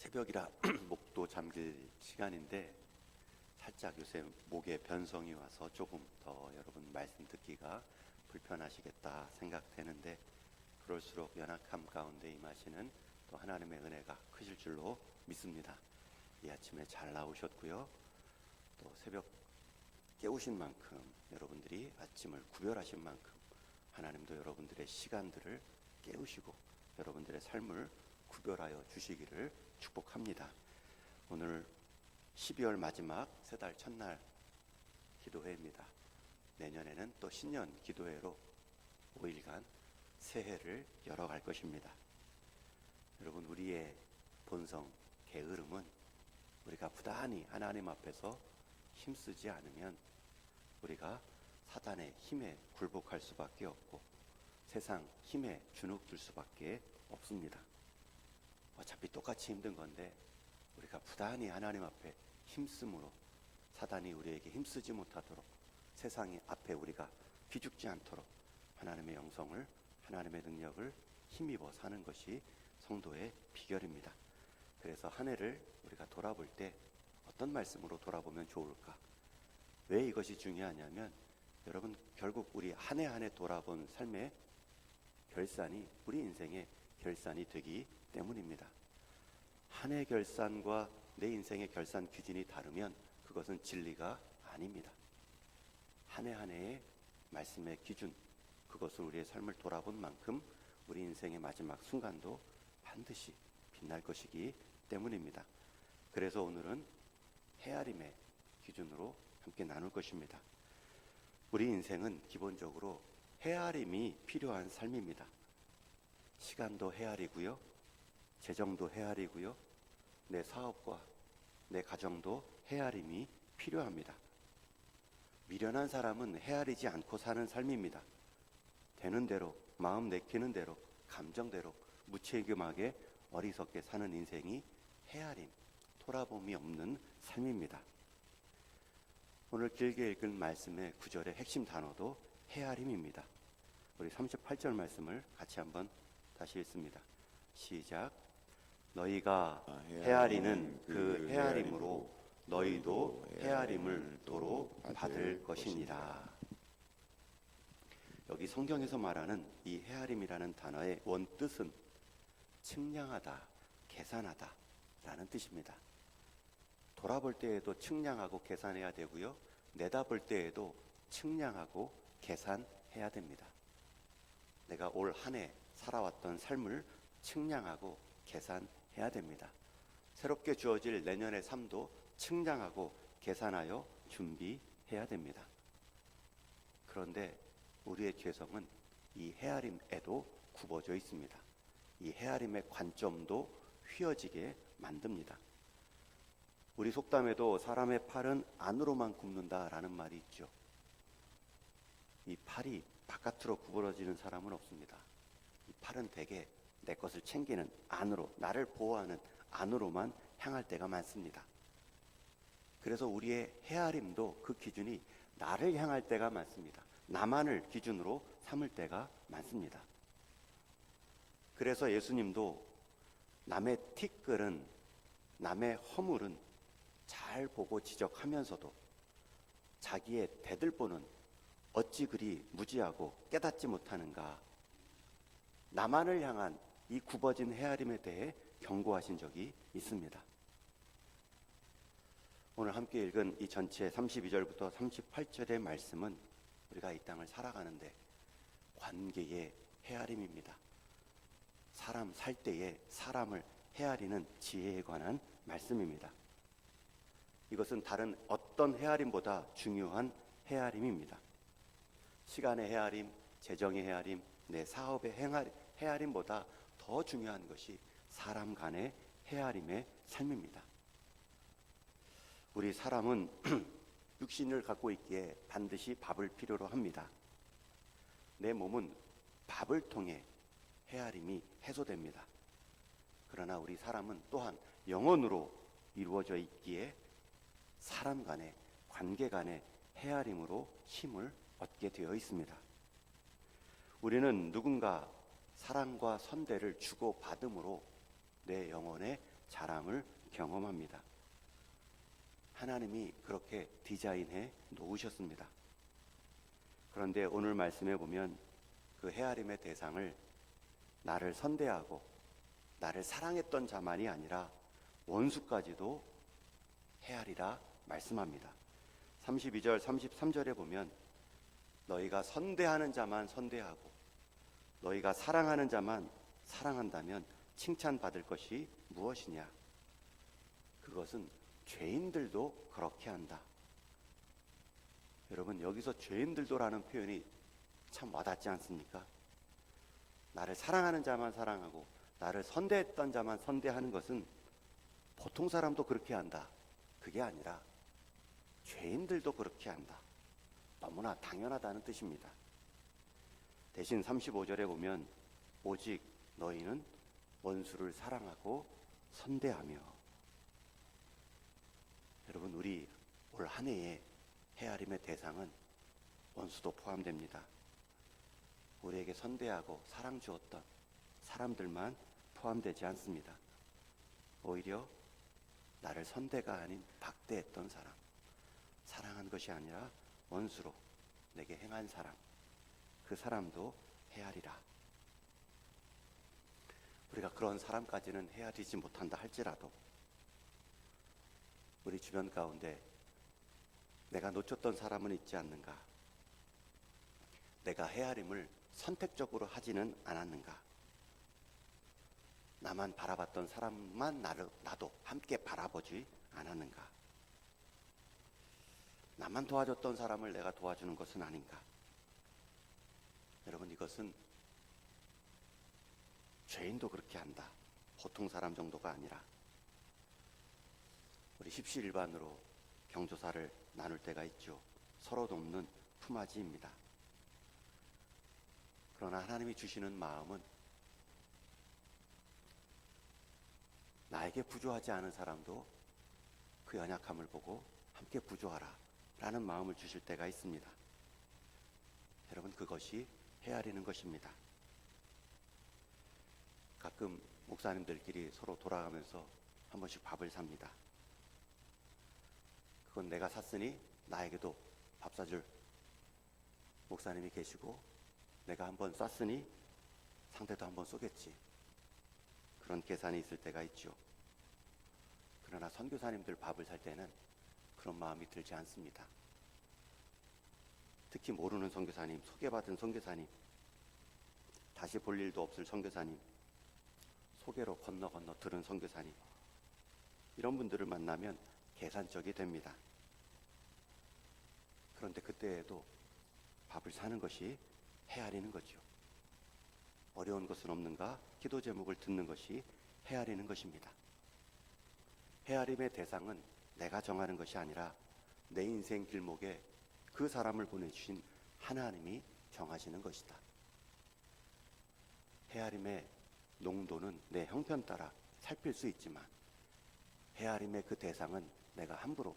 새벽이라 목도 잠길 시간인데 살짝 요새 목에 변성이 와서 조금 더 여러분 말씀 듣기가 불편하시겠다 생각되는데, 그럴수록 연약함 가운데 임하시는 또 하나님의 은혜가 크실 줄로 믿습니다. 이 아침에 잘 나오셨고요. 또 새벽 깨우신 만큼, 여러분들이 아침을 구별하신 만큼 하나님도 여러분들의 시간들을 깨우시고 여러분들의 삶을 구별하여 주시기를 축복합니다. 오늘 12월 마지막 세 달 첫날 기도회입니다. 내년에는 또 신년 기도회로 5일간 새해를 열어갈 것입니다. 여러분, 우리의 본성, 게으름은 우리가 부단히 하나님 앞에서 힘쓰지 않으면 우리가 사단의 힘에 굴복할 수밖에 없고 세상 힘에 주눅들 수밖에 없습니다. 어차피 똑같이 힘든 건데 우리가 부단히 하나님 앞에 힘쓰므로 사단이 우리에게 힘쓰지 못하도록, 세상의 앞에 우리가 기죽지 않도록 하나님의 영성을, 하나님의 능력을 힘입어 사는 것이 성도의 비결입니다. 그래서 한 해를 우리가 돌아볼 때 어떤 말씀으로 돌아보면 좋을까? 왜 이것이 중요하냐면, 여러분, 결국 우리 한 해 한 해 돌아본 삶의 결산이 우리 인생의 결산이 되기 때문입니다. 한 해 결산과 내 인생의 결산 기준이 다르면 그것은 진리가 아닙니다. 한 해 한 해의 말씀의 기준, 그것은 우리의 삶을 돌아본 만큼 우리 인생의 마지막 순간도 반드시 빛날 것이기 때문입니다. 그래서 오늘은 헤아림의 기준으로 함께 나눌 것입니다. 우리 인생은 기본적으로 헤아림이 필요한 삶입니다. 시간도 헤아리고요, 재정도 헤아리고요, 내 사업과 내 가정도 헤아림이 필요합니다. 미련한 사람은 헤아리지 않고 사는 삶입니다. 되는 대로, 마음 내키는 대로, 감정대로 무책임하게 어리석게 사는 인생이 헤아림, 돌아봄이 없는 삶입니다. 오늘 길게 읽은 말씀의 구절의 핵심 단어도 헤아림입니다. 우리 38절 말씀을 같이 한번 다시 읽습니다. 시작. 너희가 헤아리는 그 헤아림으로 너희도 헤아림을 도로 받을 것이니라. 여기 성경에서 말하는 이 헤아림이라는 단어의 원뜻은 측량하다, 계산하다 라는 뜻입니다. 돌아볼 때에도 측량하고 계산해야 되고요, 내다볼 때에도 측량하고 계산해야 됩니다. 내가 올 한 해 살아왔던 삶을 측량하고 계산해야 됩니다. 새롭게 주어질 내년의 삶도 측량하고 계산하여 준비해야 됩니다. 그런데 우리의 죄성은 이 헤아림에도 굽어져 있습니다. 이 헤아림의 관점도 휘어지게 만듭니다. 우리 속담에도 사람의 팔은 안으로만 굽는다라는 말이 있죠. 이 팔이 바깥으로 구부러지는 사람은 없습니다. 이 팔은 대개 내 것을 챙기는 안으로, 나를 보호하는 안으로만 향할 때가 많습니다. 그래서 우리의 헤아림도 그 기준이 나를 향할 때가 많습니다. 나만을 기준으로 삼을 때가 많습니다. 그래서 예수님도 남의 티끌은, 남의 허물은 잘 보고 지적하면서도 자기의 대들보는 어찌 그리 무지하고 깨닫지 못하는가, 나만을 향한 이 굽어진 헤아림에 대해 경고하신 적이 있습니다. 오늘 함께 읽은 이 전체 32절부터 38절의 말씀은 우리가 이 땅을 살아가는데 관계의 헤아림입니다. 사람 살 때에 사람을 헤아리는 지혜에 관한 말씀입니다. 이것은 다른 어떤 헤아림보다 중요한 헤아림입니다. 시간의 헤아림, 재정의 헤아림, 내 사업의 헤아림보다 더 중요한 것이 사람 간의 헤아림의 삶입니다. 우리 사람은 육신을 갖고 있기에 반드시 밥을 필요로 합니다. 내 몸은 밥을 통해 헤아림이 해소됩니다. 그러나 우리 사람은 또한 영혼으로 이루어져 있기에 사람 간의, 관계 간의 헤아림으로 힘을 얻게 되어 있습니다. 우리는 누군가 사랑과 선대를 주고받음으로 내 영혼의 자랑을 경험합니다. 하나님이 그렇게 디자인해 놓으셨습니다. 그런데 오늘 말씀에 보면 그 헤아림의 대상을 나를 선대하고 나를 사랑했던 자만이 아니라 원수까지도 헤아리라 말씀합니다. 32절 33절에 보면 너희가 선대하는 자만 선대하고 너희가 사랑하는 자만 사랑한다면 칭찬받을 것이 무엇이냐? 그것은 죄인들도 그렇게 한다. 여러분, 여기서 죄인들도라는 표현이 참 와닿지 않습니까? 나를 사랑하는 자만 사랑하고 나를 선대했던 자만 선대하는 것은 보통 사람도 그렇게 한다. 그게 아니라 죄인들도 그렇게 한다. 너무나 당연하다는 뜻입니다. 대신 35절에 보면 오직 너희는 원수를 사랑하고 선대하며. 여러분, 우리 올 한 해의 헤아림의 대상은 원수도 포함됩니다. 우리에게 선대하고 사랑 주었던 사람들만 포함되지 않습니다. 오히려 나를 선대가 아닌 박대했던 사람, 사랑한 것이 아니라 원수로 내게 행한 사람, 그 사람도 헤아리라. 우리가 그런 사람까지는 헤아리지 못한다 할지라도 우리 주변 가운데 내가 놓쳤던 사람은 있지 않는가? 내가 헤아림을 선택적으로 하지는 않았는가? 나만 바라봤던 사람만 나도 함께 바라보지 않았는가? 나만 도와줬던 사람을 내가 도와주는 것은 아닌가? 여러분, 이것은 죄인도 그렇게 한다. 보통 사람 정도가 아니라 우리 십시일반으로 경조사를 나눌 때가 있죠. 서로 돕는 품앗이입니다. 그러나 하나님이 주시는 마음은 나에게 부조하지 않은 사람도 그 연약함을 보고 함께 부조하라 라는 마음을 주실 때가 있습니다. 여러분, 그것이 헤아리는 것입니다. 가끔 목사님들끼리 서로 돌아가면서 한 번씩 밥을 삽니다. 그건 내가 샀으니 나에게도 밥 사줄 목사님이 계시고, 내가 한번 쐈으니 상대도 한번 쏘겠지. 그런 계산이 있을 때가 있죠. 그러나 선교사님들 밥을 살 때는 그런 마음이 들지 않습니다. 특히 모르는 선교사님, 소개받은 선교사님, 다시 볼 일도 없을 선교사님, 소개로 건너 들은 선교사님, 이런 분들을 만나면 계산적이 됩니다. 그런데 그때에도 밥을 사는 것이 헤아리는 거죠. 어려운 것은 없는가? 기도 제목을 듣는 것이 헤아리는 것입니다. 헤아림의 대상은 내가 정하는 것이 아니라 내 인생 길목에 그 사람을 보내주신 하나님이 정하시는 것이다. 헤아림의 농도는 내 형편 따라 살필 수 있지만 헤아림의 그 대상은 내가 함부로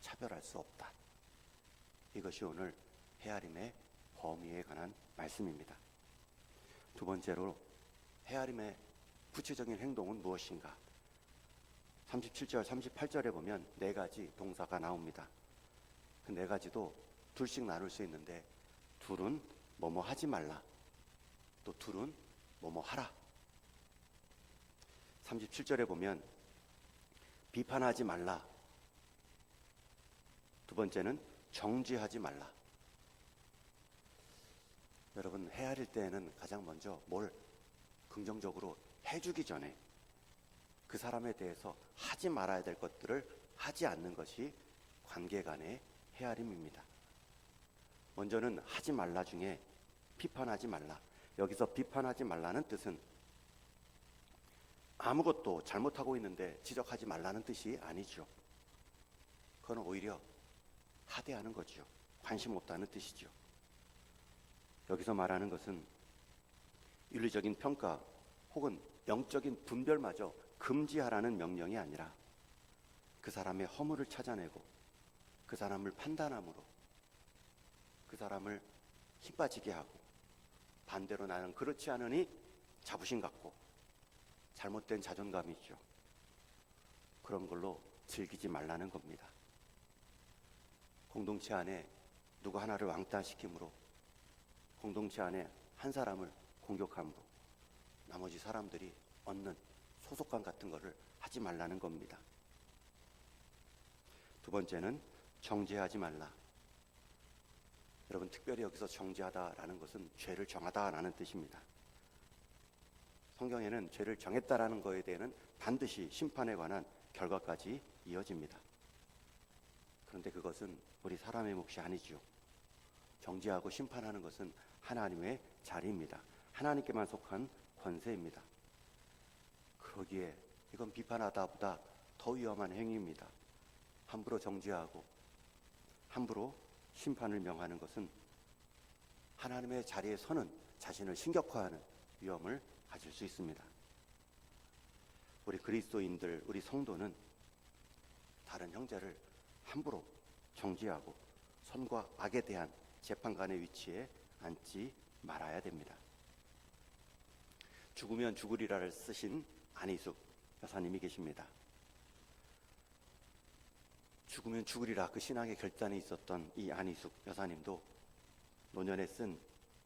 차별할 수 없다. 이것이 오늘 헤아림의 범위에 관한 말씀입니다. 두 번째로 헤아림의 구체적인 행동은 무엇인가? 37절, 38절에 보면 네 가지 동사가 나옵니다. 그 네 가지도 둘씩 나눌 수 있는데, 둘은 뭐뭐 하지 말라, 또 둘은 뭐뭐 하라. 37절에 보면 비판하지 말라, 두 번째는 정죄하지 말라. 여러분, 헤아릴 때에는 가장 먼저 뭘 긍정적으로 해주기 전에 그 사람에 대해서 하지 말아야 될 것들을 하지 않는 것이 관계 간의 헤아림입니다. 먼저는 하지 말라 중에 비판하지 말라. 여기서 비판하지 말라는 뜻은 아무것도 잘못하고 있는데 지적하지 말라는 뜻이 아니죠. 그건 오히려 하대하는 거죠. 관심 없다는 뜻이죠. 여기서 말하는 것은 윤리적인 평가 혹은 영적인 분별마저 금지하라는 명령이 아니라 그 사람의 허물을 찾아내고 그 사람을 판단함으로 그 사람을 힘빠지게 하고, 반대로 나는 그렇지 않으니 자부심 갖고 잘못된 자존감이죠. 그런 걸로 즐기지 말라는 겁니다. 공동체 안에 누구 하나를 왕따시킴으로, 공동체 안에 한 사람을 공격함으로 나머지 사람들이 얻는 소속감 같은 거를 하지 말라는 겁니다. 두 번째는 정죄하지 말라. 여러분, 특별히 여기서 정죄하다라는 것은 죄를 정하다라는 뜻입니다. 성경에는 죄를 정했다라는 것에 대해서는 반드시 심판에 관한 결과까지 이어집니다. 그런데 그것은 우리 사람의 몫이 아니죠. 정죄하고 심판하는 것은 하나님의 자리입니다. 하나님께만 속한 권세입니다. 그러기에 이건 비판하다보다 더 위험한 행위입니다. 함부로 정죄하고 함부로 심판을 명하는 것은 하나님의 자리에 서는 자신을 신격화하는 위험을 가질 수 있습니다. 우리 그리스도인들, 우리 성도는 다른 형제를 함부로 정죄하고 선과 악에 대한 재판관의 위치에 앉지 말아야 됩니다. 죽으면 죽으리라를 쓰신 안희숙 여사님이 계십니다. 죽으면 죽으리라 그 신앙의 결단이 있었던 이 안희숙 여사님도 노년에 쓴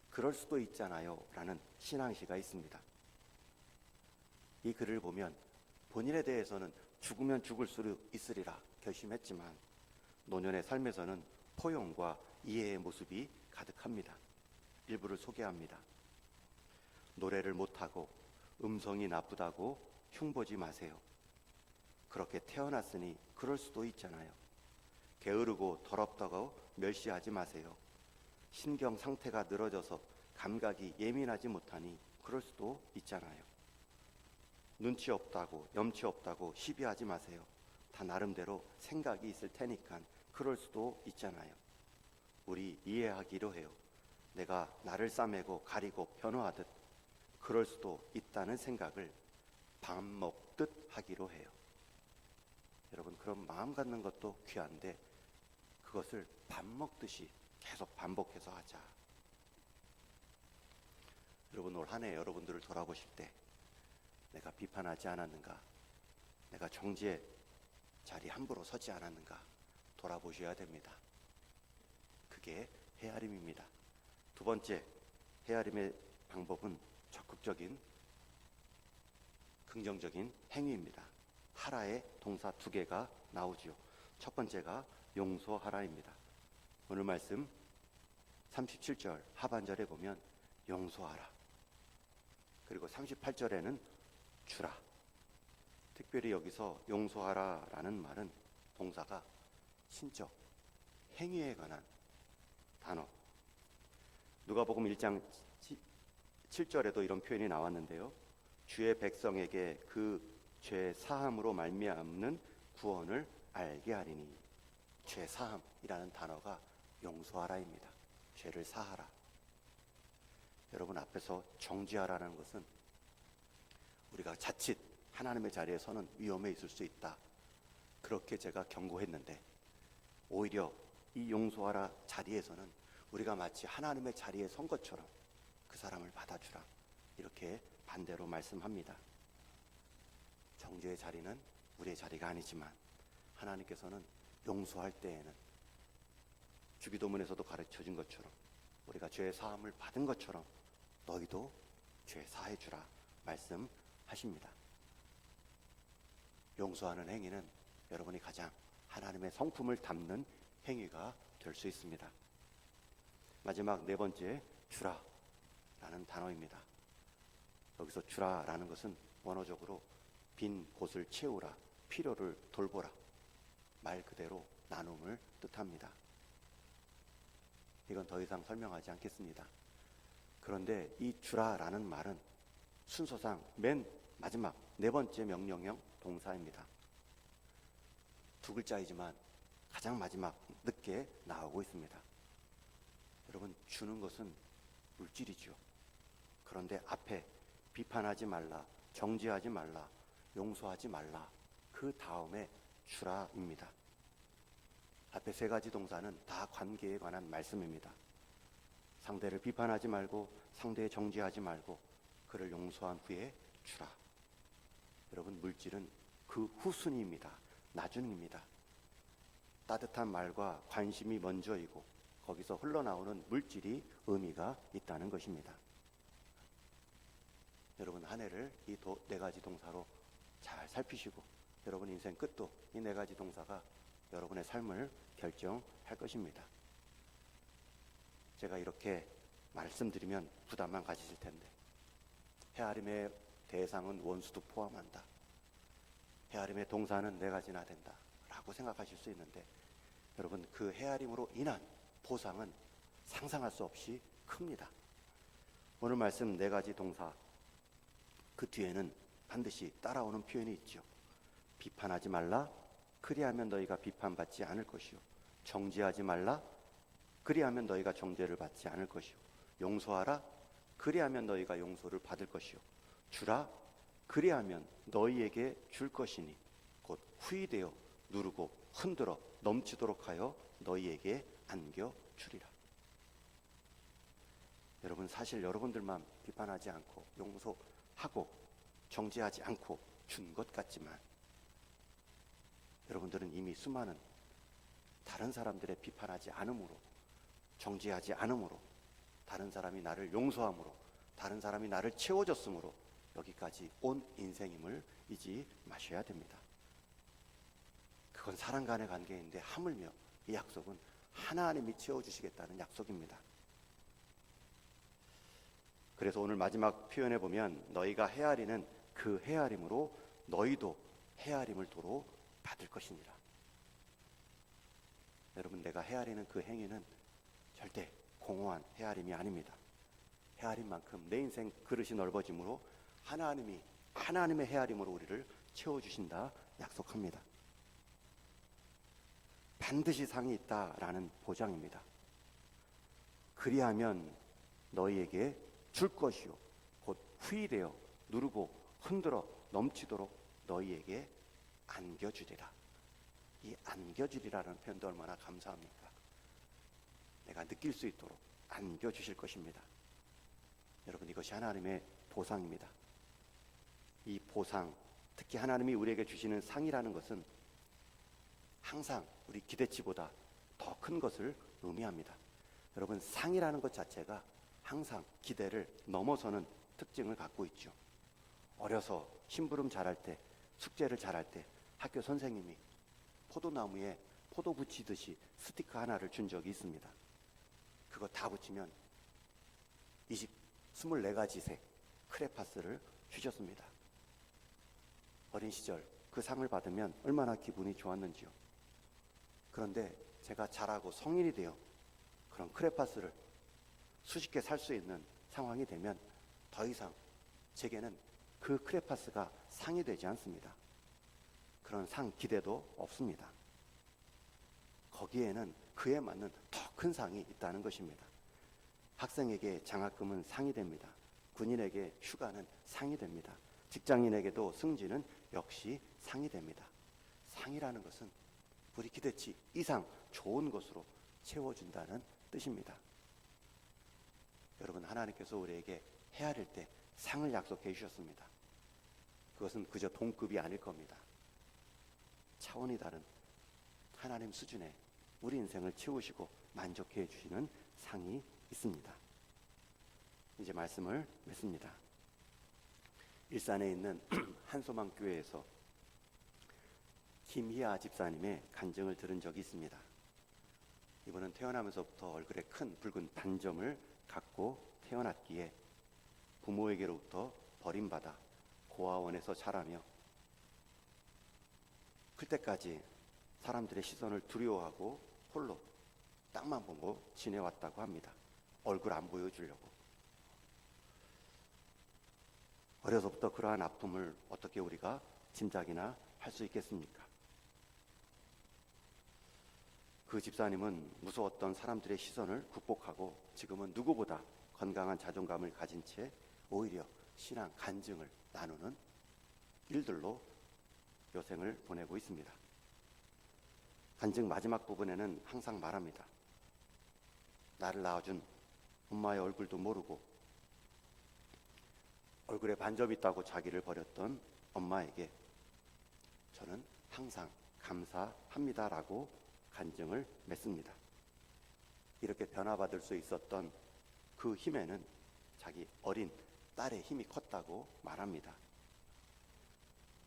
그럴 수도 있잖아요 라는 신앙시가 있습니다. 이 글을 보면 본인에 대해서는 죽으면 죽을 수 있으리라 결심했지만 노년의 삶에서는 포용과 이해의 모습이 가득합니다. 일부를 소개합니다. 노래를 못하고 음성이 나쁘다고 흉보지 마세요. 그렇게 태어났으니 그럴 수도 있잖아요. 게으르고 더럽다고 멸시하지 마세요. 신경 상태가 늘어져서 감각이 예민하지 못하니 그럴 수도 있잖아요. 눈치 없다고 염치 없다고 시비하지 마세요. 다 나름대로 생각이 있을 테니까 그럴 수도 있잖아요. 우리 이해하기로 해요. 내가 나를 싸매고 가리고 변호하듯 그럴 수도 있다는 생각을 밥 먹듯 하기로 해요. 여러분, 그런 마음 갖는 것도 귀한데 그것을 밥 먹듯이 계속 반복해서 하자. 여러분, 올 한 해 여러분들을 돌아보실 때 내가 비판하지 않았는가, 내가 정죄의 자리 함부로 서지 않았는가 돌아보셔야 됩니다. 그게 헤아림입니다. 두 번째 헤아림의 방법은 적극적인 긍정적인 행위입니다. 하라의 동사 두 개가 나오지요. 첫 번째가 용서하라입니다. 오늘 말씀 37절 하반절에 보면 용서하라. 그리고 38절에는 주라. 특별히 여기서 용서하라라는 말은 동사가 신적, 행위에 관한 단어. 누가복음 1장 7절에도 이런 표현이 나왔는데요. 주의 백성에게 그 죄 사함으로 말미암는 구원을 알게 하리니. 죄 사함이라는 단어가 용서하라입니다. 죄를 사하라. 여러분, 앞에서 정죄하라는 것은 우리가 자칫 하나님의 자리에 서는 위험에 있을 수 있다, 그렇게 제가 경고했는데 오히려 이 용서하라 자리에서는 우리가 마치 하나님의 자리에 선 것처럼 그 사람을 받아주라, 이렇게 반대로 말씀합니다. 정죄의 자리는 우리의 자리가 아니지만 하나님께서는 용서할 때에는 주기도문에서도 가르쳐진 것처럼 우리가 죄의 사함을 받은 것처럼 너희도 죄 사해 주라 말씀하십니다. 용서하는 행위는 여러분이 가장 하나님의 성품을 담는 행위가 될 수 있습니다. 마지막 네 번째, 주라 라는 단어입니다. 여기서 주라 라는 것은 원어적으로 빈 곳을 채우라, 필요를 돌보라, 말 그대로 나눔을 뜻합니다. 이건 더 이상 설명하지 않겠습니다. 그런데 이 주라라는 말은 순서상 맨 마지막 네 번째 명령형 동사입니다. 두 글자이지만 가장 마지막 늦게 나오고 있습니다. 여러분, 주는 것은 물질이죠. 그런데 앞에 비판하지 말라, 정죄하지 말라, 용서하지 말라, 그 다음에 주라입니다. 앞에 세 가지 동사는 다 관계에 관한 말씀입니다. 상대를 비판하지 말고, 상대에 정죄하지 말고, 그를 용서한 후에 주라. 여러분, 물질은 그 후순위입니다. 나중입니다. 따뜻한 말과 관심이 먼저이고 거기서 흘러나오는 물질이 의미가 있다는 것입니다. 여러분 한 해를 이 네 가지 동사로 잘 살피시고 여러분 인생 끝도 이 네 가지 동사가 여러분의 삶을 결정할 것입니다. 제가 이렇게 말씀드리면 부담만 가지실 텐데 헤아림의 대상은 원수도 포함한다. 헤아림의 동사는 네 가지나 된다 라고 생각하실 수 있는데 여러분 그 헤아림으로 인한 보상은 상상할 수 없이 큽니다. 오늘 말씀 네 가지 동사 그 뒤에는 반드시 따라오는 표현이 있죠. 비판하지 말라 그리하면 너희가 비판받지 않을 것이요 정죄하지 말라 그리하면 너희가 정죄를 받지 않을 것이요 용서하라 그리하면 너희가 용서를 받을 것이요 주라 그리하면 너희에게 줄 것이니 곧 후히되어 누르고 흔들어 넘치도록 하여 너희에게 안겨주리라. 여러분 사실 여러분들만 비판하지 않고 용서하고 정죄하지 않고 준 것 같지만 여러분들은 이미 수많은 다른 사람들의 비판하지 않음으로 정죄하지 않음으로 다른 사람이 나를 용서함으로 다른 사람이 나를 채워줬으므로 여기까지 온 인생임을 잊지 마셔야 됩니다. 그건 사람 간의 관계인데 하물며 이 약속은 하나님이 채워주시겠다는 약속입니다. 그래서 오늘 마지막 표현에 보면 너희가 헤아리는 그 헤아림으로 너희도 헤아림을 도로 받을 것이니라. 여러분 내가 헤아리는 그 행위는 절대 공허한 헤아림이 아닙니다. 헤아림만큼 내 인생 그릇이 넓어지므로 하나님의 헤아림으로 우리를 채워주신다 약속합니다. 반드시 상이 있다라는 보장입니다. 그리하면 너희에게 줄 것이요 곧 후히되어 누르고 흔들어 넘치도록 너희에게 안겨주리라. 이 안겨주리라는 표현도 얼마나 감사합니까? 내가 느낄 수 있도록 안겨주실 것입니다. 여러분 이것이 하나님의 보상입니다. 이 보상, 특히 하나님이 우리에게 주시는 상이라는 것은 항상 우리 기대치보다 더 큰 것을 의미합니다. 여러분 상이라는 것 자체가 항상 기대를 넘어서는 특징을 갖고 있죠. 어려서 심부름 잘할 때, 숙제를 잘할 때 학교 선생님이 포도나무에 포도 붙이듯이 스티커 하나를 준 적이 있습니다. 그거 다 붙이면 24가지 색 크레파스를 주셨습니다. 어린 시절 그 상을 받으면 얼마나 기분이 좋았는지요. 그런데 제가 자라고 성인이 되어 그런 크레파스를 수십 개 살 수 있는 상황이 되면 더 이상 제게는 그 크레파스가 상이 되지 않습니다. 그런 상 기대도 없습니다. 거기에는 그에 맞는 더 큰 상이 있다는 것입니다. 학생에게 장학금은 상이 됩니다. 군인에게 휴가는 상이 됩니다. 직장인에게도 승진은 역시 상이 됩니다. 상이라는 것은 우리 기대치 이상 좋은 것으로 채워준다는 뜻입니다. 여러분 하나님께서 우리에게 헤아릴 때 상을 약속해 주셨습니다. 그것은 그저 동급이 아닐 겁니다. 차원이 다른 하나님 수준의 우리 인생을 채우시고 만족해 주시는 상이 있습니다. 이제 말씀을 맺습니다. 일산에 있는 한소망교회에서 김희아 집사님의 간증을 들은 적이 있습니다. 이분은 태어나면서부터 얼굴에 큰 붉은 반점을 갖고 태어났기에 부모에게로부터 버림받아 고아원에서 자라며 클 때까지 사람들의 시선을 두려워하고 홀로 땅만 보고 지내왔다고 합니다. 얼굴 안 보여주려고. 어려서부터 그러한 아픔을 어떻게 우리가 짐작이나 할 수 있겠습니까? 그 집사님은 무서웠던 사람들의 시선을 극복하고 지금은 누구보다 건강한 자존감을 가진 채 오히려 신앙 간증을 나누는 일들로 여생을 보내고 있습니다. 간증 마지막 부분에는 항상 말합니다. 나를 낳아준 엄마의 얼굴도 모르고 얼굴에 반점 있다고 자기를 버렸던 엄마에게 저는 항상 감사합니다라고 간증을 맺습니다. 이렇게 변화받을 수 있었던 그 힘에는 자기 어린 딸의 힘이 컸다고 말합니다.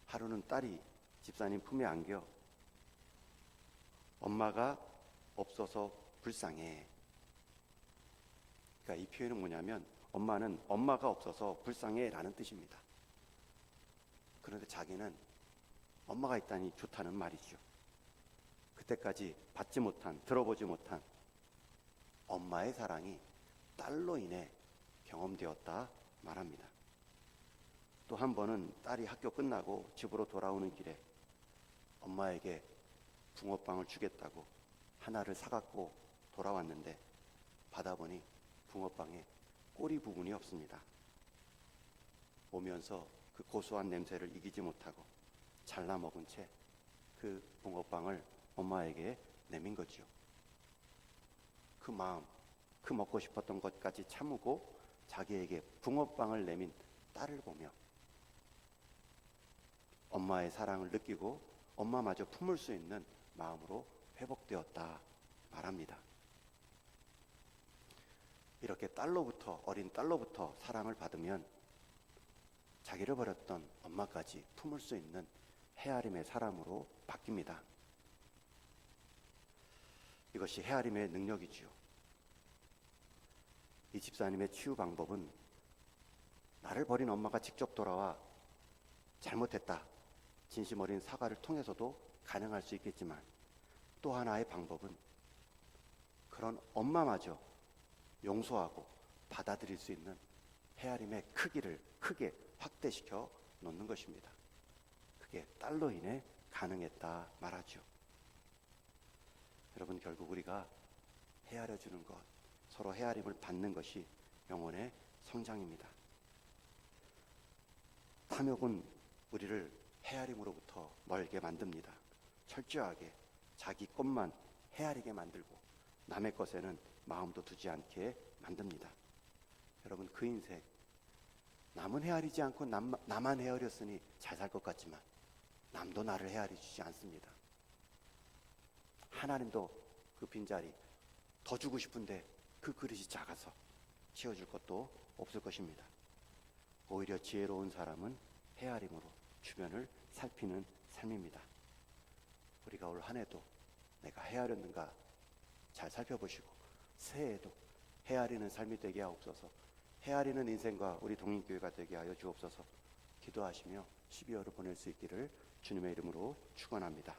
하루는 딸이 집사님 품에 안겨 엄마가 없어서 불쌍해. 그러니까 이 표현은 뭐냐면 엄마는 엄마가 없어서 불쌍해 라는 뜻입니다. 그런데 자기는 엄마가 있다니 좋다는 말이죠. 그때까지 받지 못한, 들어보지 못한 엄마의 사랑이 딸로 인해 경험되었다 말합니다. 또 한 번은 딸이 학교 끝나고 집으로 돌아오는 길에 엄마에게 붕어빵을 주겠다고 하나를 사갖고 돌아왔는데 받아보니 붕어빵에 꼬리 부분이 없습니다. 오면서 그 고소한 냄새를 이기지 못하고 잘라 먹은 채 그 붕어빵을 엄마에게 내민 거지요. 그 마음, 그 먹고 싶었던 것까지 참고 자기에게 붕어빵을 내민 딸을 보며 엄마의 사랑을 느끼고 엄마마저 품을 수 있는 마음으로 회복되었다 말합니다. 이렇게 어린 딸로부터 사랑을 받으면 자기를 버렸던 엄마까지 품을 수 있는 헤아림의 사람으로 바뀝니다. 이것이 헤아림의 능력이지요. 이 집사님의 치유 방법은 나를 버린 엄마가 직접 돌아와 잘못했다, 진심 어린 사과를 통해서도 가능할 수 있겠지만 또 하나의 방법은 그런 엄마마저 용서하고 받아들일 수 있는 헤아림의 크기를 크게 확대시켜 놓는 것입니다. 그게 딸로 인해 가능했다 말하죠. 여러분, 결국 우리가 헤아려주는 것, 서로 헤아림을 받는 것이 영혼의 성장입니다. 탐욕은 우리를 헤아림으로부터 멀게 만듭니다. 철저하게 자기 것만 헤아리게 만들고 남의 것에는 마음도 두지 않게 만듭니다. 여러분, 그 인생 남은 헤아리지 않고 나만 헤아렸으니 잘 살 것 같지만 남도 나를 헤아려 주지 않습니다. 하나님도 그 빈자리 더 주고 싶은데 그 그릇이 작아서 채워줄 것도 없을 것입니다. 오히려 지혜로운 사람은 헤아림으로 주변을 살피는 삶입니다. 우리가 올 한 해도 내가 헤아렸는가 잘 살펴보시고 새해에도 헤아리는 삶이 되게 하옵소서. 헤아리는 인생과 우리 독립교회가 되게 하여 주옵소서. 기도하시며 12월을 보낼 수 있기를 주님의 이름으로 축원합니다.